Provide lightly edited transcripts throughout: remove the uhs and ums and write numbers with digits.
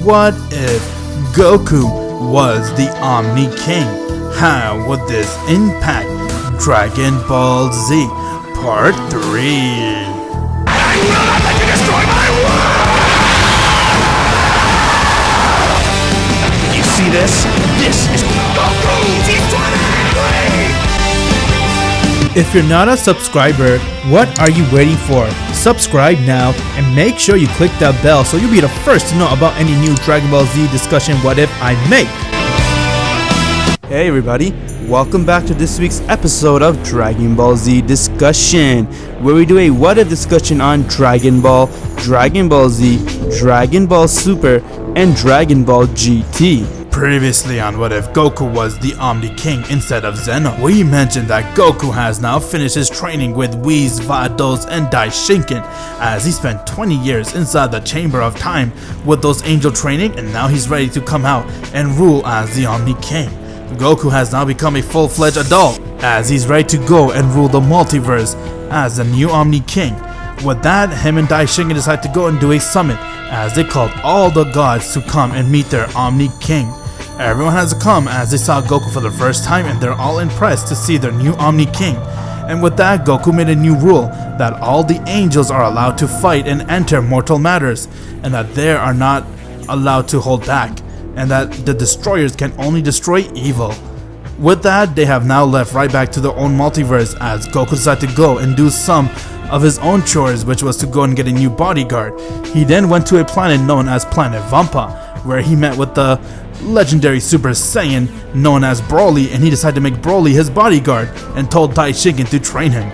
What if Goku was the Omni King? How would this impact Dragon Ball Z Part 3? I will not let you destroy my world! You see this? This is Goku T20! If you're not a subscriber, what are you waiting for? Subscribe now and make sure you click that bell so you'll be the first to know about any new Dragon Ball Z discussion what if I make. Hey everybody, welcome back to this week's episode of Dragon Ball Z Discussion, where we do a what if discussion on Dragon Ball, Dragon Ball Z, Dragon Ball Super, and Dragon Ball GT. Previously on What If Goku was the Omni King instead of Zeno, we mentioned that Goku has now finished his training with Whis, Vados, and Daishinken, as he spent 20 years inside the Chamber of Time with those angel training, and now he's ready to come out and rule as the Omni King. Goku has now become a full-fledged adult, as he's ready to go and rule the multiverse as the new Omni King. With that, him and Daishinken decide to go and do a summit, as they called all the gods to come and meet their Omni King. Everyone has come as they saw Goku for the first time, and they're all impressed to see their new Omni King. And with that, Goku made a new rule that all the angels are allowed to fight and enter mortal matters, and that they are not allowed to hold back, and that the destroyers can only destroy evil. With that, they have now left right back to their own multiverse, as Goku decided to go and do some of his own chores, which was to go and get a new bodyguard. He then went to a planet known as Planet Vampa, where he met with the legendary Super Saiyan known as Broly, and he decided to make Broly his bodyguard and told Daishinken to train him.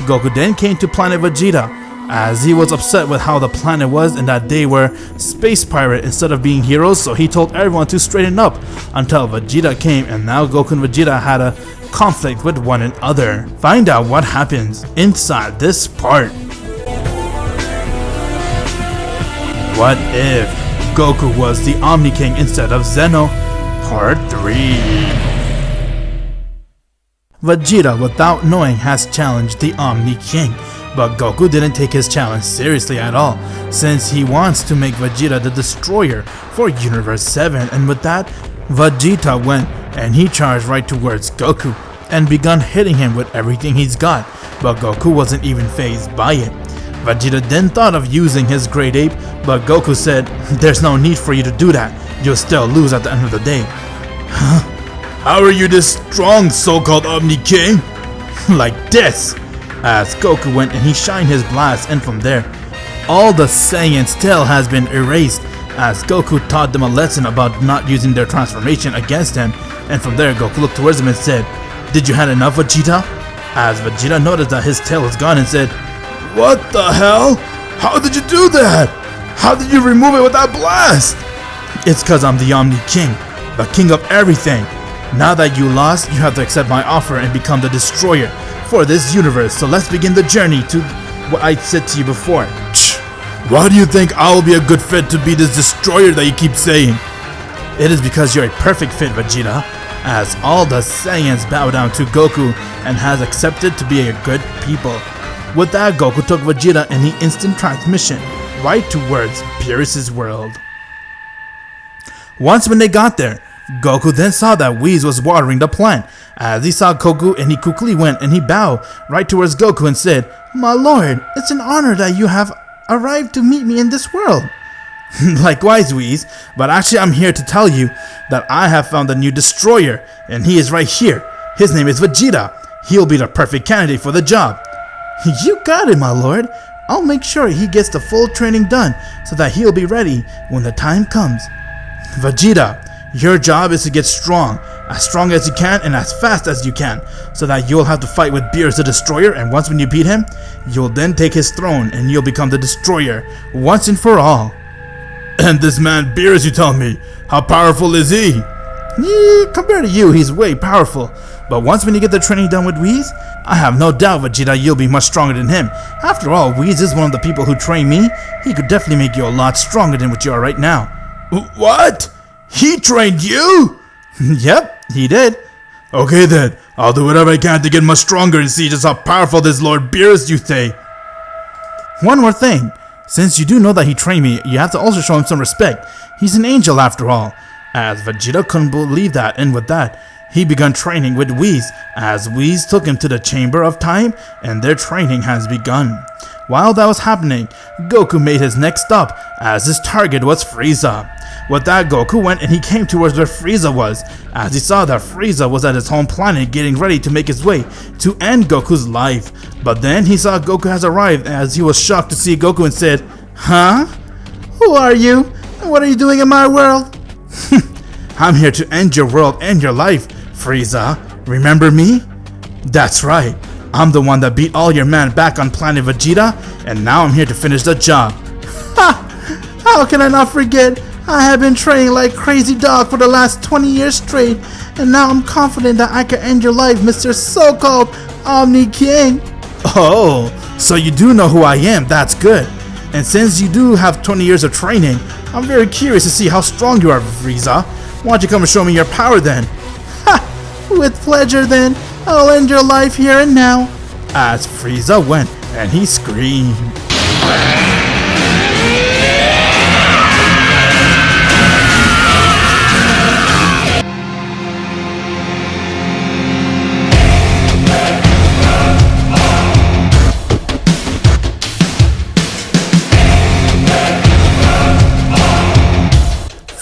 Goku then came to Planet Vegeta, as he was upset with how the planet was and that they were space pirate instead of being heroes, so he told everyone to straighten up until Vegeta came, and now Goku and Vegeta had a conflict with one another. Find out what happens inside this part. What if Goku was the Omni King instead of Zeno? Part 3. Vegeta, without knowing, has challenged the Omni King, but Goku didn't take his challenge seriously at all, since he wants to make Vegeta the destroyer for Universe 7, and with that, Vegeta went and he charged right towards Goku and begun hitting him with everything he's got, but Goku wasn't even fazed by it. Vegeta then thought of using his Great Ape, but Goku said, "There's no need for you to do that, you'll still lose at the end of the day." Huh? How are you this strong, so-called Omni King? Like this! As Goku went and he shined his blast, and from there, all the Saiyans' tail has been erased, as Goku taught them a lesson about not using their transformation against him, and from there Goku looked towards him and said, "Did you have enough, Vegeta?" As Vegeta noticed that his tail was gone and said, "What the hell? How did you do that? How did you remove it with that blast?" "It's cause I'm the Omni King, the king of everything. Now that you lost, you have to accept my offer and become the destroyer for this universe, so let's begin the journey to what I said to you before." Why do you think I will be a good fit to be this destroyer that you keep saying? It is because you're a perfect fit, Vegeta, as all the Saiyans bow down to Goku and has accepted to be a good people. With that, Goku took Vegeta in the instant transmission right towards Beerus' world. Once when they got there, Goku then saw that Whis was watering the plant. As he saw Goku, and he quickly went and he bowed right towards Goku and said, "My lord, it's an honor that you have arrived to meet me in this world." "Likewise, Whis, but actually I'm here to tell you that I have found a new destroyer, and he is right here. His name is Vegeta. He'll be the perfect candidate for the job." "You got it, my lord. I'll make sure he gets the full training done so that he'll be ready when the time comes." "Vegeta, your job is to get strong as you can and as fast as you can, so that you'll have to fight with Beerus the Destroyer, and once when you beat him, you'll then take his throne and you'll become the destroyer once and for all." "And this man Beerus, you tell me, how powerful is he?" Compared to you, he's way powerful. But once when you get the training done with Whis, I have no doubt, Vegeta, you'll be much stronger than him. After all, Whis is one of the people who trained me. He could definitely make you a lot stronger than what you are right now." "What? He trained you?" "Yep, he did." "Okay then, I'll do whatever I can to get much stronger and see just how powerful this Lord Beerus you say." "One more thing. Since you do know that he trained me, you have to also show him some respect. He's an angel after all. As Vegeta couldn't believe that, and with that, he began training with Whis, as Whis took him to the Chamber of Time, and their training has begun. While that was happening, Goku made his next stop, as his target was Frieza. With that, Goku went and he came towards where Frieza was, as he saw that Frieza was at his home planet getting ready to make his way to end Goku's life. But then he saw Goku has arrived, as he was shocked to see Goku and said, "Huh? Who are you? What are you doing in my world?" "I'm here to end your world and your life, Frieza. Remember me?" "That's right. I'm the one that beat all your men back on planet Vegeta, and now I'm here to finish the job." "Ha! How can I not forget? I have been training like crazy dog for the last 20 years straight, and now I'm confident that I can end your life, Mr. So-called Omni King." "Oh, so you do know who I am. That's good. And since you do have 20 years of training, I'm very curious to see how strong you are, Frieza. Why don't you come and show me your power then?" "Ha! With pleasure then. I'll end your life here and now." As Frieza went and he screamed.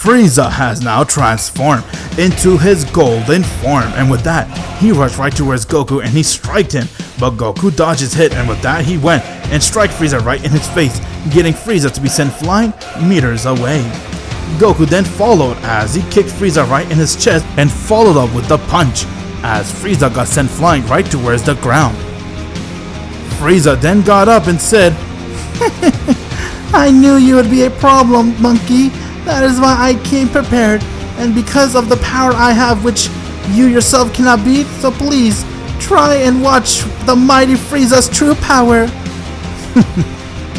Frieza has now transformed into his golden form, and with that, he rushed right towards Goku and he striked him, but Goku dodged his hit, and with that, he went and struck Frieza right in his face, getting Frieza to be sent flying meters away. Goku then followed as he kicked Frieza right in his chest and followed up with the punch, as Frieza got sent flying right towards the ground. Frieza then got up and said, "I knew you would be a problem, monkey. That is why I came prepared, and because of the power I have which you yourself cannot beat, so please, try and watch the mighty Frieza's true power."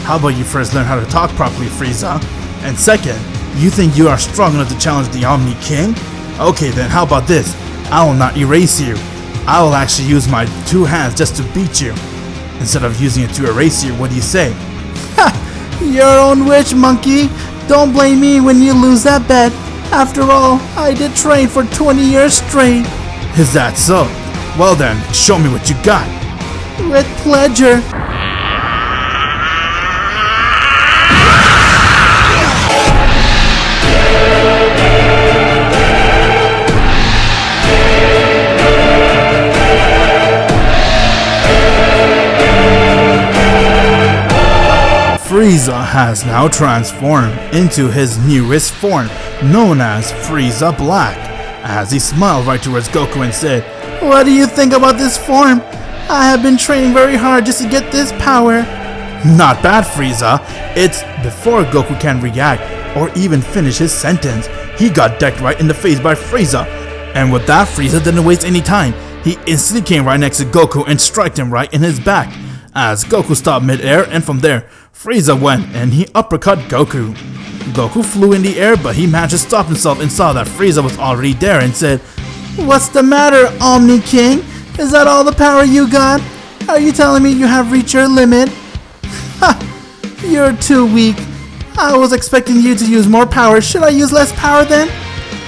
"How about you first learn how to talk properly, Frieza? And second, you think you are strong enough to challenge the Omni King? Okay then, how about this? I will not erase you. I will actually use my 2 hands just to beat you. Instead of using it to erase you, what do you say?" "Ha! Your own wish, monkey. Don't blame me when you lose that bet. After all, I did train for 20 years straight." "Is that so? Well then, show me what you got." "With pleasure." Frieza has now transformed into his newest form, known as Frieza Black, as he smiled right towards Goku and said, "What do you think about this form? I have been training very hard just to get this power." "Not bad, Frieza. It's..." Before Goku can react or even finish his sentence, he got decked right in the face by Frieza. And with that, Frieza didn't waste any time. He instantly came right next to Goku and struck him right in his back, as Goku stopped mid-air, and from there, Frieza went and he uppercut Goku. Goku flew in the air, but he managed to stop himself and saw that Frieza was already there and said, "What's the matter, Omni King? Is that all the power you got? Are you telling me you have reached your limit?" "Ha! You're too weak. I was expecting you to use more power. Should I use less power then?"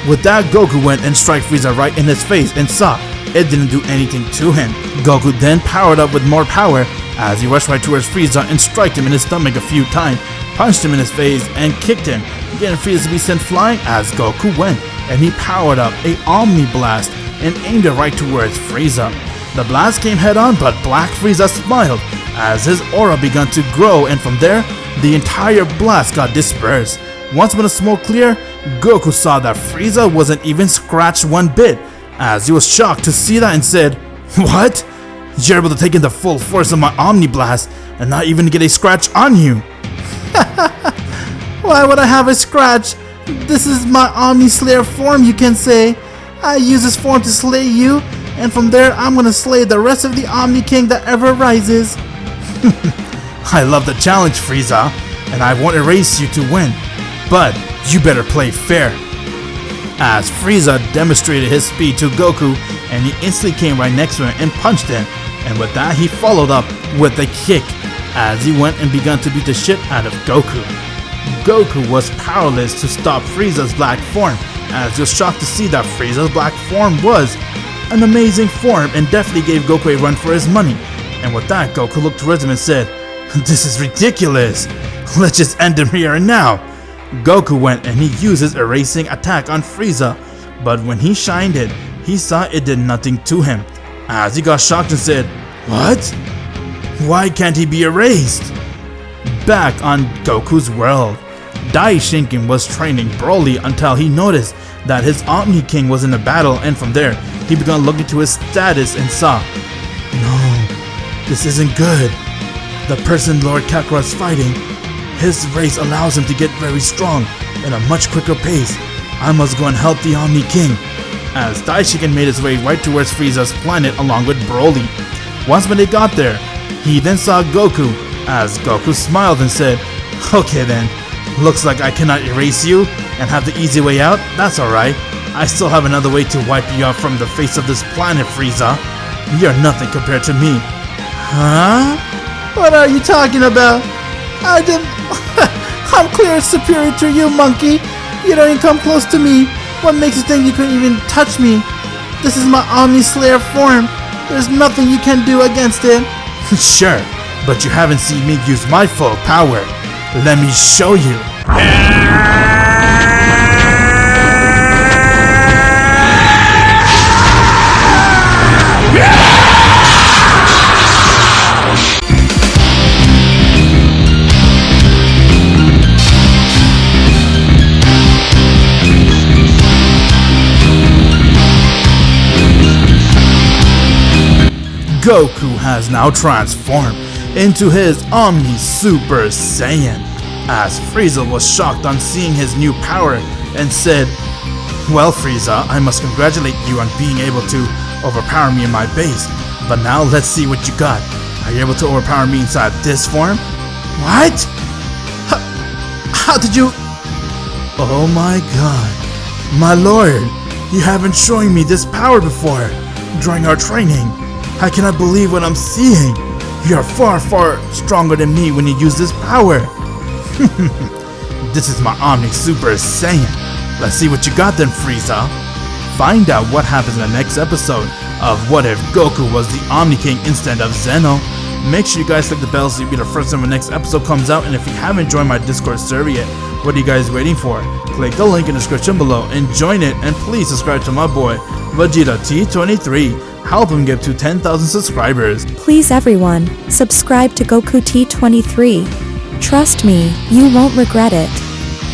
With that, Goku went and struck Frieza right in his face and saw it didn't do anything to him. Goku then powered up with more power as he rushed right towards Frieza and struck him in his stomach a few times, punched him in his face and kicked him, getting Frieza to be sent flying as Goku went and he powered up a Omni Blast and aimed it right towards Frieza. The blast came head on, but Black Frieza smiled as his aura began to grow, and from there, the entire blast got dispersed. Once when the smoke cleared, Goku saw that Frieza wasn't even scratched one bit, as he was shocked to see that and said, "What? You're able to take in the full force of my Omni Blast and not even get a scratch on you?" "Why would I have a scratch? This is my Omni Slayer form, you can say. I use this form to slay you, and from there I'm gonna slay the rest of the Omni King that ever rises." "I love the challenge, Frieza, and I won't erase you to win, but you better play fair." As Frieza demonstrated his speed to Goku, and he instantly came right next to him and punched him, and with that he followed up with a kick, as he went and began to beat the shit out of Goku. Goku was powerless to stop Frieza's black form, as he was shocked to see that Frieza's black form was an amazing form and definitely gave Goku a run for his money. And with that, Goku looked towards him and said, "This is ridiculous. Let's just end him here and now." Goku went and he used his erasing attack on Frieza, but when he shined it, he saw it did nothing to him, as he got shocked and said, "What? Why can't he be erased?" Back on Goku's world, Dai Shinken was training Broly until he noticed that his Omni King was in a battle, and from there, he began looking to his status and saw, "No, this isn't good. The person Lord Kakarot is fighting, his race allows him to get very strong at a much quicker pace. I must go and help the Omni King." As Dai Shinken made his way right towards Frieza's planet along with Broly. Once when they got there, he then saw Goku, as Goku smiled and said, "Okay then, looks like I cannot erase you and have the easy way out. That's alright. I still have another way to wipe you off from the face of this planet, Frieza. You're nothing compared to me." Huh? What are you talking about? I'm clear superior to you, monkey. You don't even come close to me. What makes you think you couldn't even touch me? This is my Omni Slayer form. There's nothing you can do against it. Sure, but you haven't seen me use my full power. Let me show you. Goku has now transformed into his Omni Super Saiyan, as Frieza was shocked on seeing his new power and said, "Well, Frieza, I must congratulate you on being able to overpower me in my base, but now let's see what you got. Are you able to overpower me inside this form?" "What? How did you? Oh my god. My lord, you haven't shown me this power before during our training. I cannot believe what I'm seeing. You are far, far stronger than me when you use this power." "This is my Omni Super Saiyan. Let's see what you got then, Frieza." Find out what happens in the next episode of What If Goku Was the Omni King instead of Zeno. Make sure you guys click the bell so you'll be the first time when the next episode comes out. And if you haven't joined my Discord server yet, what are you guys waiting for? Click the link in the description below and join it. And please subscribe to my boy, Vegeta T23. Help him get to 10,000 subscribers. Please everyone, subscribe to Goku T23. Trust me, you won't regret it.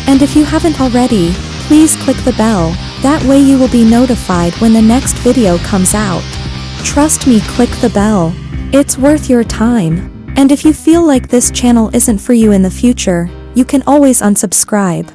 And if you haven't already, please click the bell. That way you will be notified when the next video comes out. Trust me, click the bell. It's worth your time. And if you feel like this channel isn't for you in the future, you can always unsubscribe.